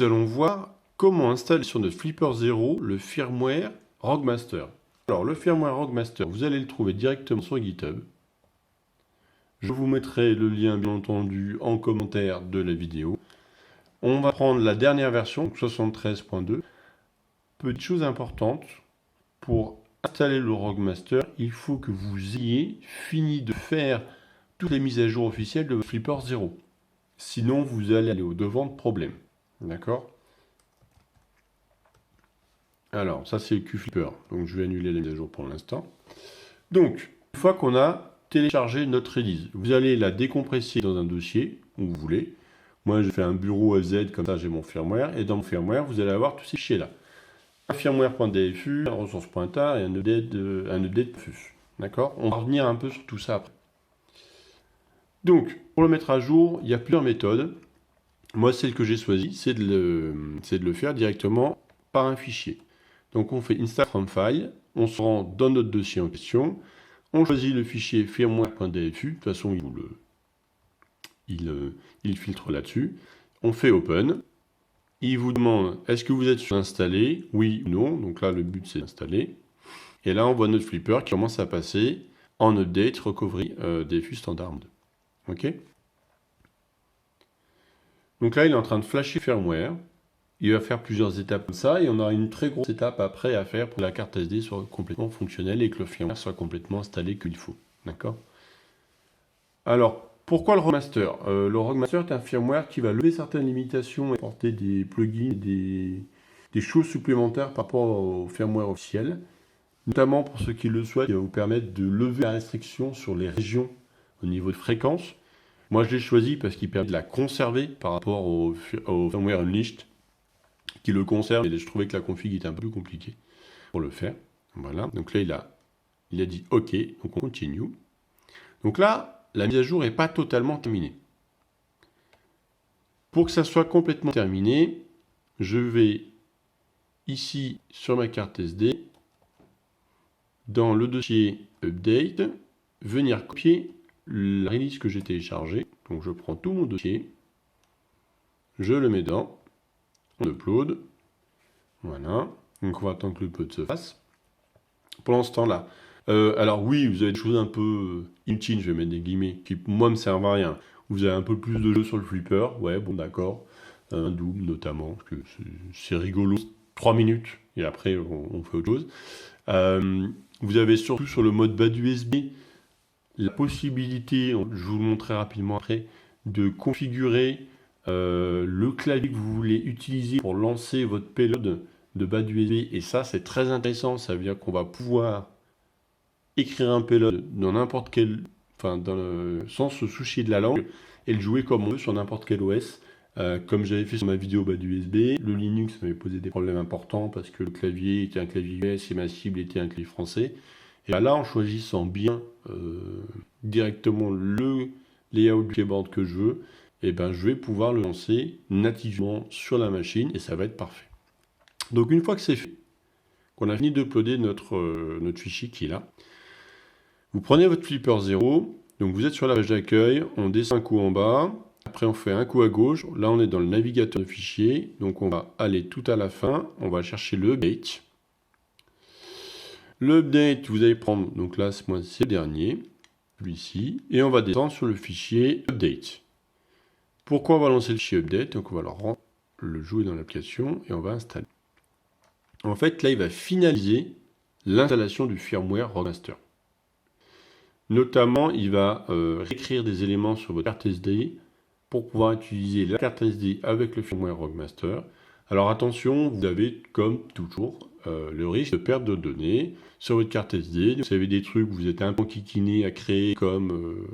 nous allons voir comment installer sur notre Flipper 0 le firmware ROG Master. Alors, le firmware ROG Master, vous allez le trouver directement sur GitHub. Je vous mettrai le lien, bien entendu, en commentaire de la vidéo. On va prendre la dernière version, 73.2. Petite chose importante, pour installer le ROG Master, il faut que vous ayez fini de faire toutes les mises à jour officielles de votre Flipper 0. Sinon, vous allez aller au-devant de problèmes. D'accord? Alors, ça c'est le QFlipper. Donc, je vais annuler les mises à jour pour l'instant. Donc, une fois qu'on a téléchargé notre release, vous allez la décompresser dans un dossier où vous voulez. Moi, j'ai fait un bureau FZ, comme ça j'ai mon firmware. Et dans mon firmware, vous allez avoir tous ces fichiers-là. Un firmware.dfu, un ressource.tar et un update.fus. D'accord? On va revenir un peu sur tout ça après. Donc, pour le mettre à jour, il y a plusieurs méthodes. Moi, celle que j'ai choisie, c'est de le faire directement par un fichier. Donc, on fait install from file, on se rend dans notre dossier en question, on choisit le fichier firmware.dfu, de toute façon, il filtre là-dessus. On fait open. Il vous demande, est-ce que vous êtes sur installé? Oui ou non. Donc là, le but, c'est d'installer. Et là, on voit notre flipper qui commence à passer en update recovery DFU standard 2. OK? Donc là, il est en train de flasher firmware. Il va faire plusieurs étapes comme ça. Et on aura une très grosse étape après à faire pour que la carte SD soit complètement fonctionnelle et que le firmware soit complètement installé qu'il faut. D'accord? Alors, pourquoi le ROG Master? Le ROG Master est un firmware qui va lever certaines limitations et apporter des plugins, des choses supplémentaires par rapport au firmware officiel. Notamment pour ceux qui le souhaitent, il va vous permettre de lever la restriction sur les régions au niveau de fréquence. Moi, je l'ai choisi parce qu'il permet de la conserver par rapport au firmware Unleashed, qui le conserve, et je trouvais que la config était un peu plus compliquée pour le faire. Voilà, donc là, il a dit OK, donc on continue. Donc là, la mise à jour n'est pas totalement terminée. Pour que ça soit complètement terminé, je vais ici sur ma carte SD, dans le dossier Update, venir copier la release que j'ai téléchargée. Donc je prends tout mon dossier, je le mets dans, on upload, voilà. Donc on va attendre que l'upload se fasse. Pendant ce temps-là, alors oui, vous avez des choses un peu inutiles, je vais mettre des guillemets, qui moi me servent à rien. Vous avez un peu plus de jeux sur le flipper, ouais, bon d'accord. Un Doom notamment, parce que c'est rigolo, 3 minutes, et après on fait autre chose. Vous avez surtout sur le mode bas USB la possibilité, je vous le montrerai rapidement après, de configurer le clavier que vous voulez utiliser pour lancer votre payload de bas USB. Et ça, c'est très intéressant. Ça veut dire qu'on va pouvoir écrire un payload dans n'importe quel, sans se soucier de la langue et le jouer comme on veut sur n'importe quel OS. Comme j'avais fait sur ma vidéo bas USB, le Linux m'avait posé des problèmes importants parce que le clavier était un clavier US et ma cible était un clavier français. Et là, en choisissant bien directement le layout du keyboard que je veux, et ben, je vais pouvoir le lancer nativement sur la machine et ça va être parfait. Donc une fois que c'est fait, qu'on a fini d'uploader notre fichier qui est là, vous prenez votre Flipper 0, donc vous êtes sur la page d'accueil, on descend un coup en bas, après on fait un coup à gauche, là on est dans le navigateur de fichiers, donc on va aller tout à la fin, on va chercher le update. Le update, vous allez prendre, donc là c'est le dernier, celui-ci, et on va descendre sur le fichier update. Pourquoi on va lancer le fichier update? Donc on va le jouer dans l'application et on va installer. En fait, là il va finaliser l'installation du firmware ROG Master. Notamment, il va réécrire des éléments sur votre carte SD pour pouvoir utiliser la carte SD avec le firmware ROG Master. Alors attention, vous avez comme toujours le risque de perte de données sur votre carte SD. Vous avez des trucs que vous êtes un peu enquiquiné à créer comme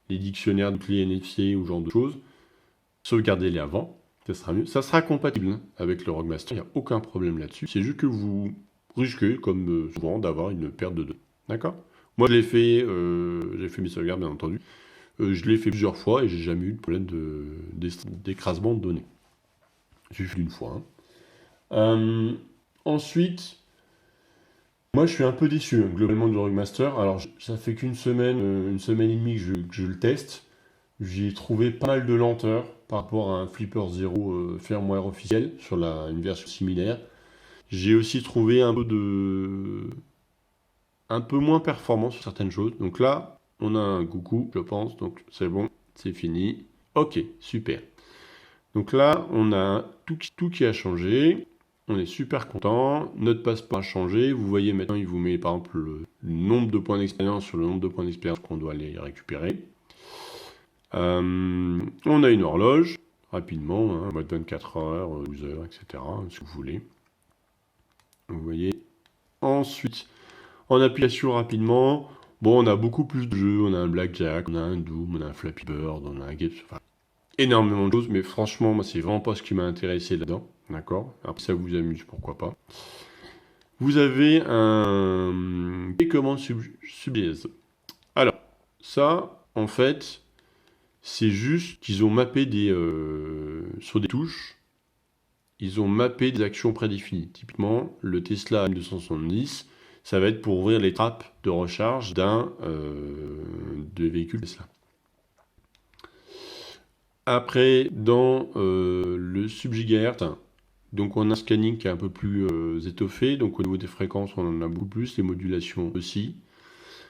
les dictionnaires de clés NFC ou ce genre de choses. Sauvegardez-les avant, ça sera mieux. Ça sera compatible avec le ROG Master, il n'y a aucun problème là-dessus. C'est juste que vous risquez, comme souvent, d'avoir une perte de données. D'accord? Moi, je l'ai fait, j'ai fait mes sauvegardes, bien entendu. Je l'ai fait plusieurs fois et j'ai jamais eu de problème d'écrasement de données. J'ai fait une fois. Hein. Ensuite, moi, je suis un peu déçu, globalement, du ROG Master. Alors, ça fait qu'une semaine, une semaine et demie que je le teste. J'ai trouvé pas mal de lenteur par rapport à un Flipper 0 firmware officiel sur une version similaire. J'ai aussi trouvé un peu moins performant sur certaines choses. Donc là, on a un coucou, je pense, donc c'est bon, c'est fini. Ok, super. Donc là, on a tout qui a changé. On est super content. Notre passeport a changé. Vous voyez maintenant, il vous met par exemple le nombre de points d'expérience sur le nombre de points d'expérience qu'on doit aller récupérer. On a une horloge, rapidement, hein, mode 24 heures, 12 heures, etc. Ce que vous voulez. Vous voyez. Ensuite, en application rapidement, bon, on a beaucoup plus de jeux. On a un Blackjack, on a un Doom, on a un Flappy Bird, on a un Games. Enfin, énormément de choses, mais franchement, moi, c'est vraiment pas ce qui m'a intéressé là-dedans. D'accord? Après, ça vous amuse, pourquoi pas. Vous avez un télécommande subdièse. Alors, ça, en fait, c'est juste qu'ils ont mappé sur des touches, ils ont mappé des actions prédéfinies. Typiquement, le Tesla M270, ça va être pour ouvrir les trappes de recharge de véhicules Tesla. Après, dans le sub-gigahertz, donc on a un scanning qui est un peu plus étoffé, donc au niveau des fréquences on en a beaucoup plus, les modulations aussi.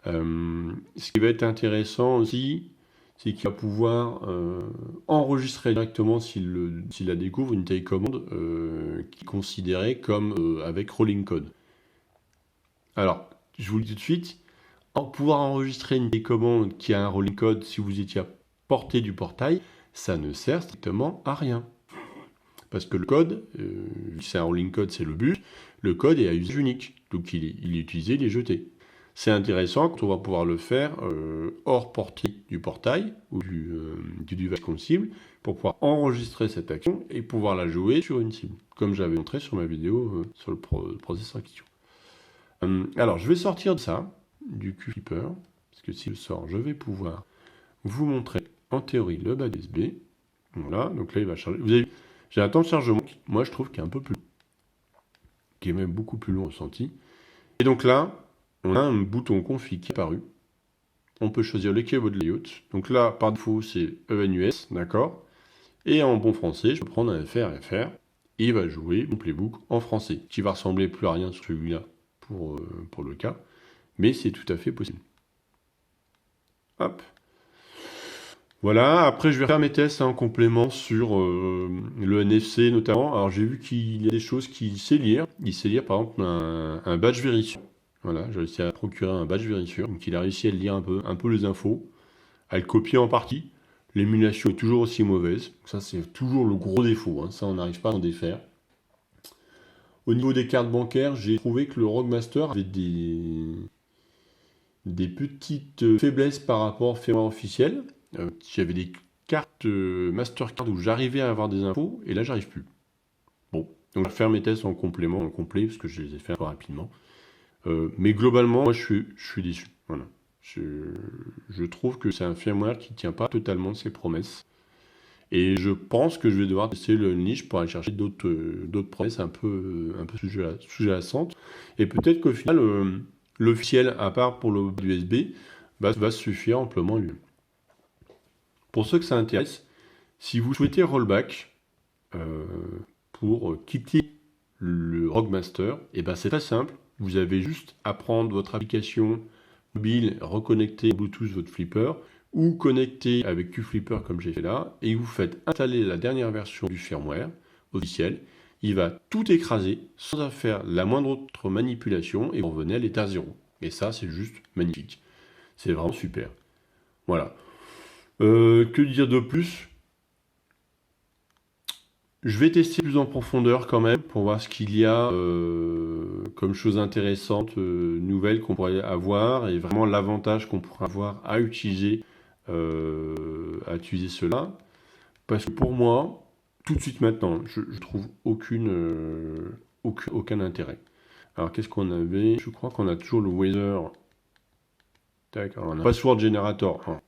Ce qui va être intéressant aussi, c'est qu'il va pouvoir enregistrer directement s'il la découvre une télécommande qui est considérée comme avec rolling code. Alors, je vous le dis tout de suite, pouvoir enregistrer une télécommande qui a un rolling code si vous étiez à portée du portail, ça ne sert strictement à rien. Parce que le code, vu que c'est un rolling code, c'est le but, le code est à usage unique. Donc il est utilisé, il est jeté. C'est intéressant quand on va pouvoir le faire hors portée du portail ou du device qu'on cible pour pouvoir enregistrer cette action et pouvoir la jouer sur une cible, comme j'avais montré sur ma vidéo sur le processeur en question. Alors, je vais sortir de ça, du QFlipper, parce que s'il sort, je vais pouvoir vous montrer en théorie le bas USB. Voilà, donc là il va charger. Vous avez vu, j'ai un temps de chargement qui, moi je trouve, qui est un peu plus long, qui est même beaucoup plus long ressenti. Et donc là, on a un bouton config qui est apparu. On peut choisir le keyword layout. Donc là, par défaut, c'est ENUS, d'accord. Et en bon français, je peux prendre un FR. Et il va jouer mon playbook en français, qui va ressembler plus à rien sur celui-là pour le cas. Mais c'est tout à fait possible. Hop. Voilà, après je vais faire mes tests en complément sur le NFC notamment. Alors j'ai vu qu'il y a des choses qu'il sait lire. Il sait lire par exemple un badge vérifiant. Voilà, j'ai réussi à procurer un badge vérifiant. Donc il a réussi à lire un peu les infos, à le copier en partie. L'émulation est toujours aussi mauvaise. Ça c'est toujours le gros défaut, hein. Ça on n'arrive pas à en défaire. Au niveau des cartes bancaires, j'ai trouvé que le ROG Master avait des petites faiblesses par rapport au firmware officiel. J'avais des cartes Mastercard où j'arrivais à avoir des infos, et là, j'arrive plus. Bon, donc je vais faire mes tests en complet, parce que je les ai fait un peu rapidement. Mais globalement, moi, je suis déçu. Voilà. Je trouve que c'est un firmware qui ne tient pas totalement ses promesses. Et je pense que je vais devoir tester le niche pour aller chercher d'autres promesses un peu sous-jacentes. Et peut-être qu'au final, l'officiel, à part pour le USB, va suffire amplement lui. Pour ceux que ça intéresse, si vous souhaitez rollback pour quitter le ROG Master, et ben c'est très simple. Vous avez juste à prendre votre application mobile, reconnecter Bluetooth votre flipper, ou connecter avec QFlipper comme j'ai fait là, et vous faites installer la dernière version du firmware officiel. Il va tout écraser sans faire la moindre autre manipulation et vous revenez à l'état 0. Et ça, c'est juste magnifique. C'est vraiment super. Voilà. Que dire de plus? Je vais tester plus en profondeur quand même pour voir ce qu'il y a comme choses intéressantes, nouvelles qu'on pourrait avoir et vraiment l'avantage qu'on pourrait avoir à utiliser cela. Parce que pour moi, tout de suite maintenant, je trouve aucun intérêt. Alors qu'est-ce qu'on avait? Je crois qu'on a toujours le weather. Tac, alors on a password generator 1.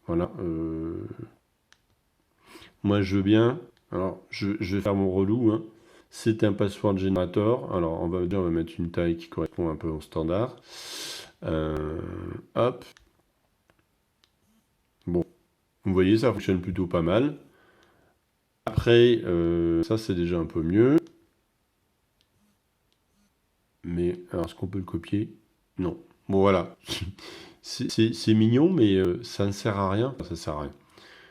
Voilà. Moi je veux bien. Alors je vais faire mon relou, hein. C'est un password generator. Alors on va mettre une taille qui correspond un peu au standard. Hop. Bon. Vous voyez, ça fonctionne plutôt pas mal. Après, ça c'est déjà un peu mieux. Mais alors, est-ce qu'on peut le copier? Non. Bon, voilà. C'est mignon, mais ça ne sert à rien. Enfin, ça sert à rien.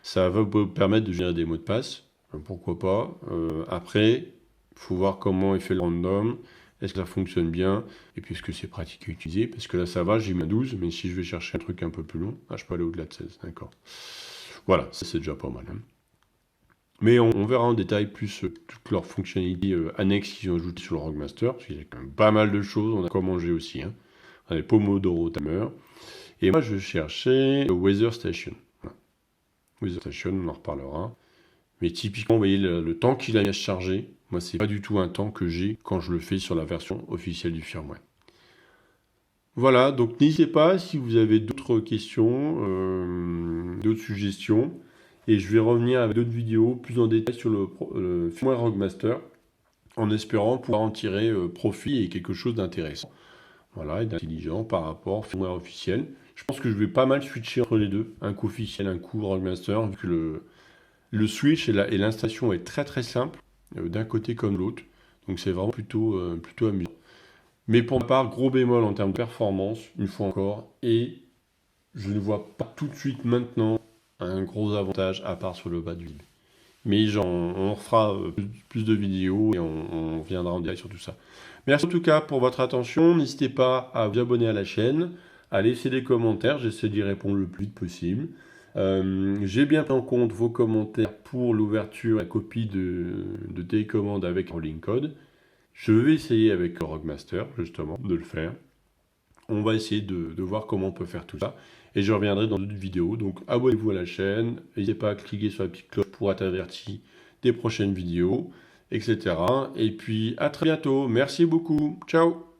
Ça va vous permettre de générer des mots de passe. Pourquoi pas. Après, il faut voir comment est fait le random. Est-ce que ça fonctionne bien? Et puis, est-ce que c'est pratique à utiliser? Parce que là, ça va, j'ai mis 12. Mais si je vais chercher un truc un peu plus long, je peux aller au-delà de 16. D'accord. Voilà, ça c'est déjà pas mal. Hein. Mais on verra en détail plus toutes leurs fonctionnalités annexes qu'ils ont ajoutées sur le Rogue Master, parce qu'il y a quand même pas mal de choses, on a quoi manger aussi. Hein. On a les Pomodoro Timer. Et moi je cherchais Weather Station. Voilà. Weather Station, on en reparlera. Mais typiquement, vous voyez, le temps qu'il a mis à se charger, moi c'est pas du tout un temps que j'ai quand je le fais sur la version officielle du firmware. Voilà, donc n'hésitez pas si vous avez d'autres questions, d'autres suggestions. Et je vais revenir avec d'autres vidéos plus en détail sur le firmware Rogue Master, en espérant pouvoir en tirer profit et quelque chose d'intéressant. Voilà, et d'intelligent par rapport au firmware officiel. Je pense que je vais pas mal switcher entre les deux, un coup officiel, un coup Rogue Master, vu que le switch et l'installation est très très simple, d'un côté comme de l'autre. Donc c'est vraiment plutôt amusant. Mais pour ma part, gros bémol en termes de performance, une fois encore, et je ne vois pas tout de suite maintenant un gros avantage à part sur le bas du livre. Mais on refera plus de vidéos et on viendra en détail sur tout ça. Merci en tout cas pour votre attention. N'hésitez pas à vous abonner à la chaîne, à laisser des commentaires. J'essaie d'y répondre le plus vite possible. J'ai bien pris en compte vos commentaires pour l'ouverture et la copie de télécommande avec Rolling Code. Je vais essayer avec Rogue Master, justement, de le faire. On va essayer de voir comment on peut faire tout ça. Et je reviendrai dans d'autres vidéos. Donc abonnez-vous à la chaîne. N'hésitez pas à cliquer sur la petite cloche pour être averti des prochaines vidéos, etc. Et puis à très bientôt. Merci beaucoup. Ciao.